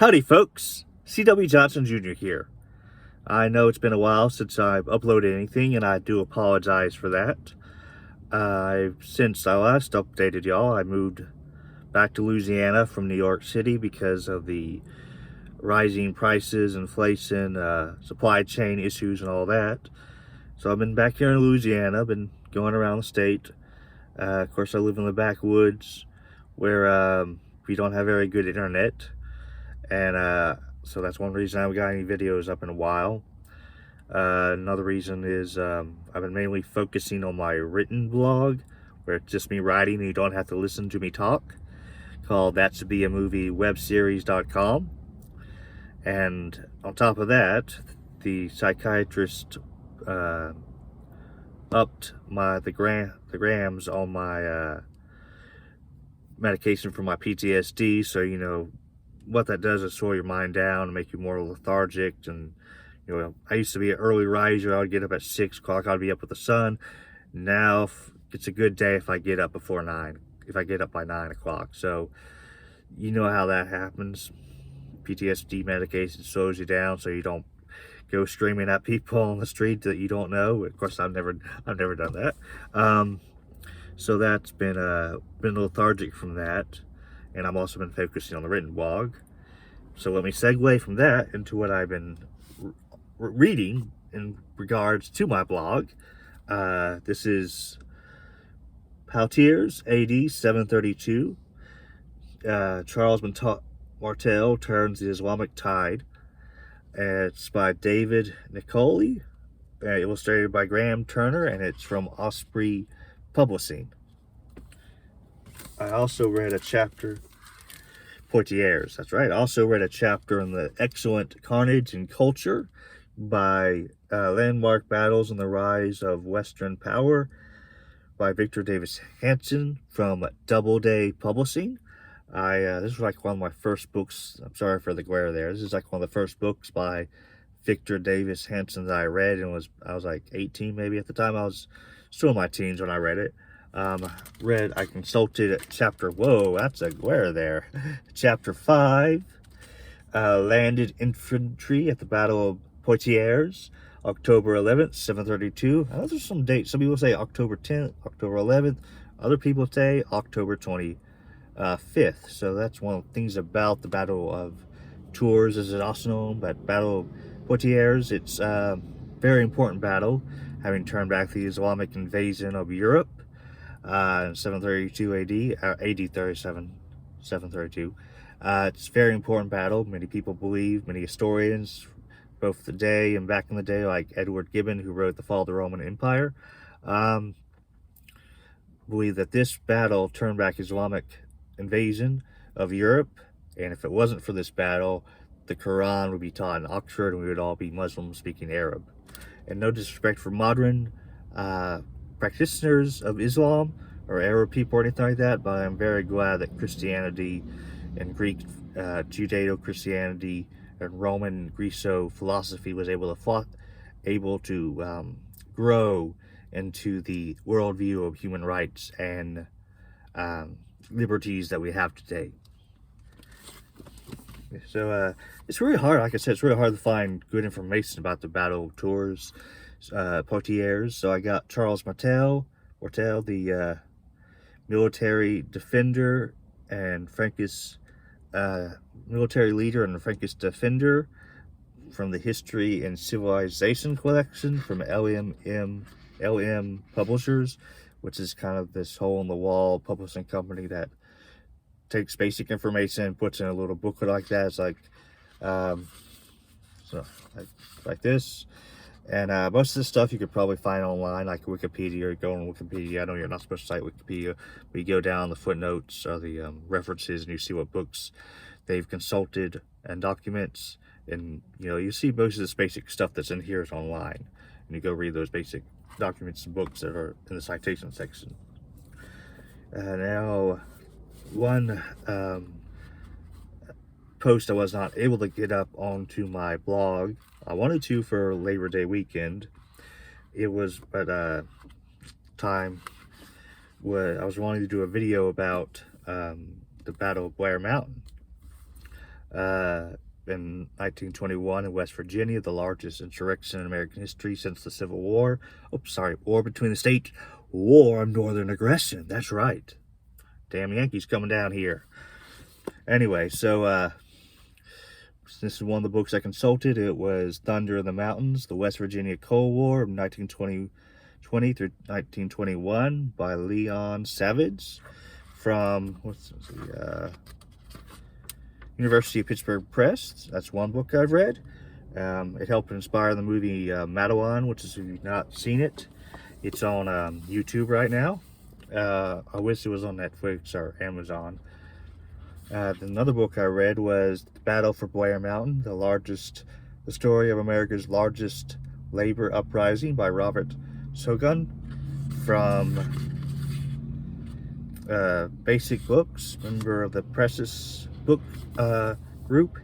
Howdy folks, C.W. Johnson Jr. here. I know it's been a while since I've uploaded anything and I do apologize for that. Since I last updated y'all, I moved back to Louisiana from New York City because of the rising prices, inflation, supply chain issues and all that. So I've been back here in Louisiana, been going around the state. Of course I live in the backwoods where we don't have very good internet. And so that's one reason I haven't got any videos up in a while. Another reason is I've been mainly focusing on my written blog, where it's just me writing and you don't have to listen to me talk, called That Should Be a Movie webseries.com. And on top of that, the psychiatrist upped the grams on my medication for my PTSD, so you know what that does is slow your mind down and make you more lethargic. And you know, I used to be an early riser. I would get up at 6 o'clock. I'd be up with the sun. Now it's a good day if I get up before 9, if I get up by 9 o'clock. So you know how that happens. PTSD medication slows you down so you don't go screaming at people on the street that you don't know. Of course, I've never done that. So that's been lethargic from that. And I've also been focusing on the written blog. So let me segue from that into what I've been reading in regards to my blog. This is Poitiers, AD 732. Charles Martel Turns the Islamic Tide. It's by David Nicoli, illustrated by Graham Turner, and it's from Osprey Publishing. I also read a chapter, Poitiers, that's right. I also read a chapter in the excellent Carnage and Culture by Landmark Battles and the Rise of Western Power by Victor Davis Hanson from Doubleday Publishing. This was like one of my first books. I'm sorry for the glare there. This is like one of the first books by Victor Davis Hanson that I read, and I was like 18 maybe at the time. I was still in my teens when I read it. I consulted chapter, whoa, that's a glare there. Chapter 5, landed infantry at the Battle of Poitiers, October 11th, 732. Now, those are some dates. Some people say October 10th, October 11th. Other people say October 25th. So that's one of the things about the Battle of Tours, as it's also known, but Battle of Poitiers. It's a very important battle, having turned back the Islamic invasion of Europe. In 732 AD, AD 37, 732. It's a very important battle. Many people believe, many historians, both today and back in the day, like Edward Gibbon, who wrote The Fall of the Roman Empire, believe that this battle turned back Islamic invasion of Europe. And if it wasn't for this battle, the Quran would be taught in Oxford and we would all be Muslims speaking Arab. And no disrespect for modern practitioners of Islam or Arab people or anything like that, but I'm very glad that Christianity and Greek Judeo-Christianity and Roman Greco philosophy was able to grow into the worldview of human rights and liberties that we have today. So it's really hard, like I said, it's really hard to find good information about the Battle of Tours, Poitiers. So I got Charles Martel, the military defender and Frankish military leader and Frankish defender, from the History and Civilization collection from LM Publishers, which is kind of this hole-in-the-wall publishing company that takes basic information and puts in a little booklet like that. It's like like this. And most of the stuff you could probably find online, like Wikipedia, or go on Wikipedia. I know you're not supposed to cite Wikipedia, but you go down the footnotes or the references and you see what books they've consulted and documents. And, you know, you see most of this basic stuff that's in here is online. And you go read those basic documents and books that are in the citation section. Now, one post I was not able to get up onto my blog. I wanted to for Labor Day weekend. It was at time when I was wanting to do a video about the Battle of Blair Mountain. in 1921 in West Virginia, the largest insurrection in American history since the Civil War. Oh, sorry, War between the states, War on Northern Aggression. That's right. Damn Yankees coming down here. Anyway, so this is one of the books I consulted. It was Thunder in the Mountains, the West Virginia Cold War of 1920 through 1921 by Leon Savage from University of Pittsburgh Press. That's one book I've read. It helped inspire the movie Madawan, which is, if you've not seen it, it's on YouTube right now. I wish it was on Netflix or Amazon. Another book I read was The Battle for Blair Mountain, the story of America's largest labor uprising by Robert Sogun from Basic Books, member of the Presses book group.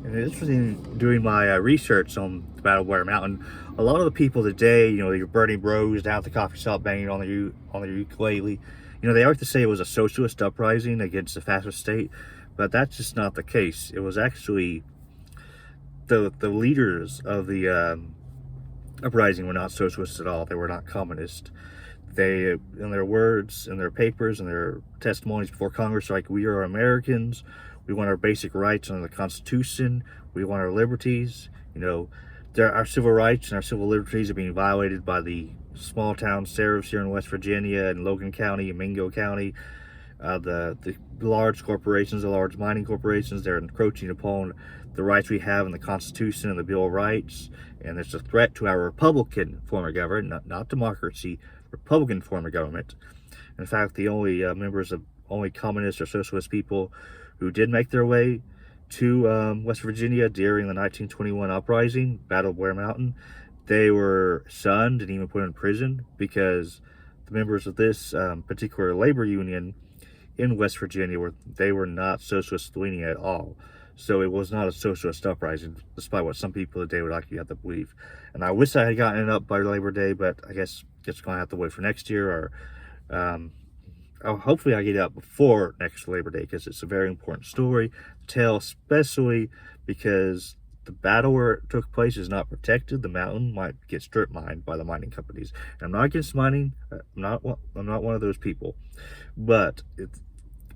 And it's interesting doing my research on the Battle of Blair Mountain. A lot of the people today, your Bernie Bros down at the coffee shop banging on their ukulele, they like to say it was a socialist uprising against the fascist state, but that's just not the case. It was actually the leaders of the uprising were not socialists at all. They were not communist. They, in their words, in their papers, in their testimonies before Congress, are like, we are Americans. We want our basic rights under the Constitution. We want our liberties. Our civil rights and our civil liberties are being violated by the small town sheriffs here in West Virginia and Logan County and Mingo County. The large corporations, the large mining corporations, they're encroaching upon the rights we have in the Constitution and the Bill of Rights. And it's a threat to our Republican form of government, not democracy, Republican form of government. In fact, the only only communist or socialist people who did make their way to West Virginia during the 1921 uprising, Battle of Blair Mountain, they were shunned and even put in prison because the members of this particular labor union in West Virginia were not socialist leaning at all. So it was not a socialist uprising, despite what some people today would like you have to believe. And I wish I had gotten it up by Labor Day, but I guess it's going to have to wait for next year, or hopefully I get it up before next Labor Day, because it's a very important story to tell, especially because the battle where it took place is not protected. The mountain might get strip mined by the mining companies. And I'm not against mining. I'm not one of those people. But the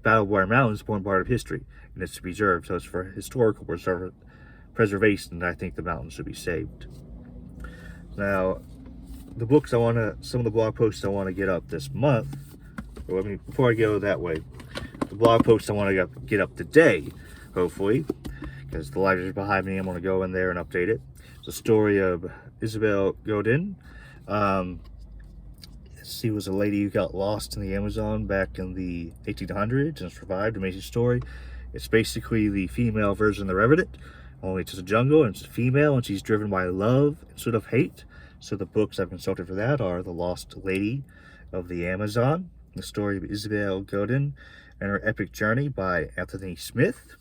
Battle of Blair Mountain is an important part of history, and it's to be preserved. So it's for historical preservation. I think the mountain should be saved. Now, some of the blog posts I want to get up this month. Before I go that way, the blog posts I want to get up today, hopefully, because the library's behind me. I'm going to go in there and update it. It's a story of Isabel Godin. She was a lady who got lost in the Amazon back in the 1800s and survived. Amazing story. It's basically the female version of the Revenant, only it's just a jungle and it's female, and she's driven by love instead of hate. So the books I've consulted for that are The Lost Lady of the Amazon, the story of Isabel Godin and her epic journey by Anthony Smith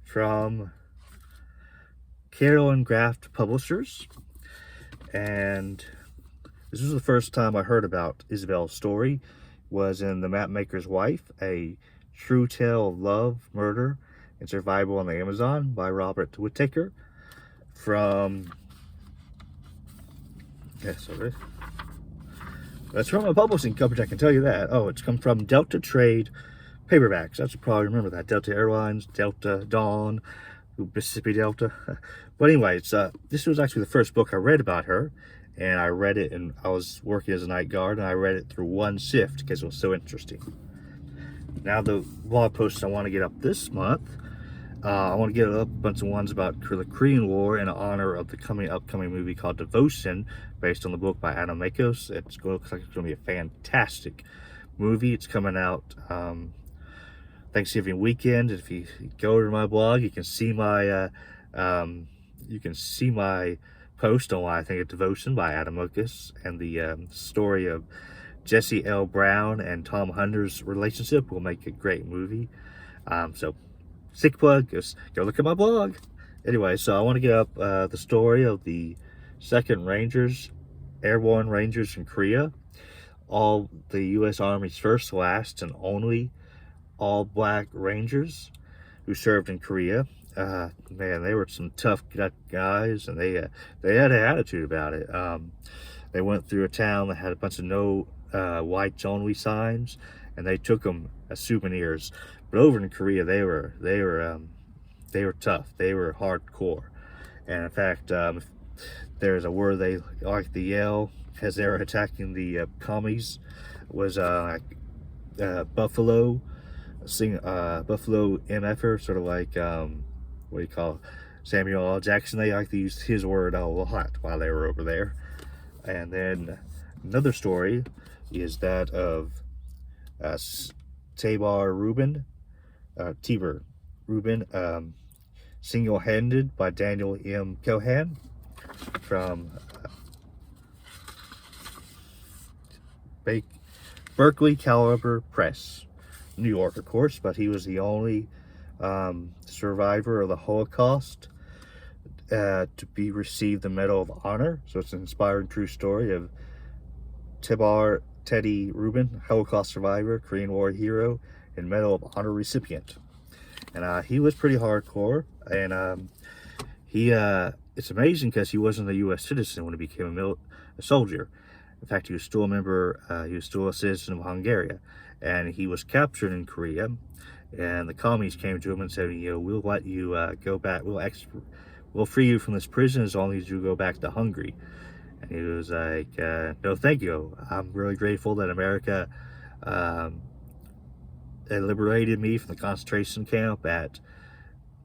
from Carroll and Graft Publishers. And this was the first time I heard about Isabel's story, was in The Mapmaker's Wife, a true tale of love, murder, and survival on the Amazon by Robert Whittaker from... Yes, okay. That's from a publishing company, I can tell you that. Oh, it's come from Delta Trade Paperbacks. I should probably remember that. Delta Airlines, Delta Dawn, Mississippi Delta. But anyway, this was actually the first book I read about her. And I read it, and I was working as a night guard, and I read it through one shift because it was so interesting. Now, the blog posts I want to get up this month, I want to get up a bunch of ones about the Korean War in honor of the upcoming movie called Devotion, based on the book by Adam Makos. It looks like it's going to be a fantastic movie. It's coming out Thanksgiving weekend. If you go to my blog, you can see my post on why I think of Devotion by Adam Makos, and the story of Jesse L. Brown and Tom Hunter's relationship will make a great movie. So, sick plug, just go look at my blog. Anyway, so I want to get up the story of the 2nd Airborne Rangers in Korea, all the U.S. Army's first, last, and only all-black Rangers who served in Korea. Man, they were some tough guys, and they had an attitude about it. They went through a town that had a bunch of no whites only signs, and they took them as souvenirs. But over in Korea, they were tough. They were hardcore. And in fact, there's a word they like to yell as they were attacking the commies was buffalo, buffalo MFer, sort of like what do you call it? Samuel L. Jackson. They like to use his word a lot while they were over there. And then another story is that of Tabar Rubin, single-handed by Daniel M. Cohan from Berkeley Caliber Press, New York, of course, but he was the only survivor of the Holocaust to be received the Medal of Honor. So it's an inspiring true story of Teddy Rubin, Holocaust survivor, Korean War hero, and Medal of Honor recipient. And he was pretty hardcore, and it's amazing because he wasn't a U.S. citizen when he became a soldier. In fact, he was still a member, he was still a citizen of Hungary, and he was captured in Korea, and the commies came to him and said, you know, we'll let you go back, we'll free you from this prison as long as you go back to Hungary. And he was like, no, thank you. I'm really grateful that America liberated me from the concentration camp at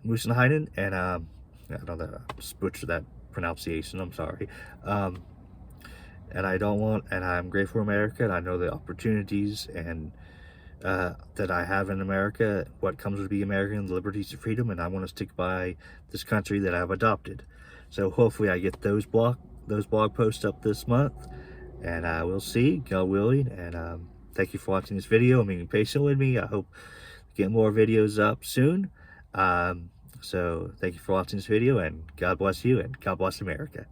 Musenheiden, and I don't know, I just butchered that pronunciation, I'm sorry. And I'm grateful for America, and I know the opportunities and that I have in America, what comes with being American, the liberties and freedom, and I want to stick by this country that I've adopted. So hopefully I get those blog posts up this month, and we'll see, God willing. And thank you for watching this video and being patient with me. I hope to get more videos up soon. So thank you for watching this video, and God bless you, and God bless America.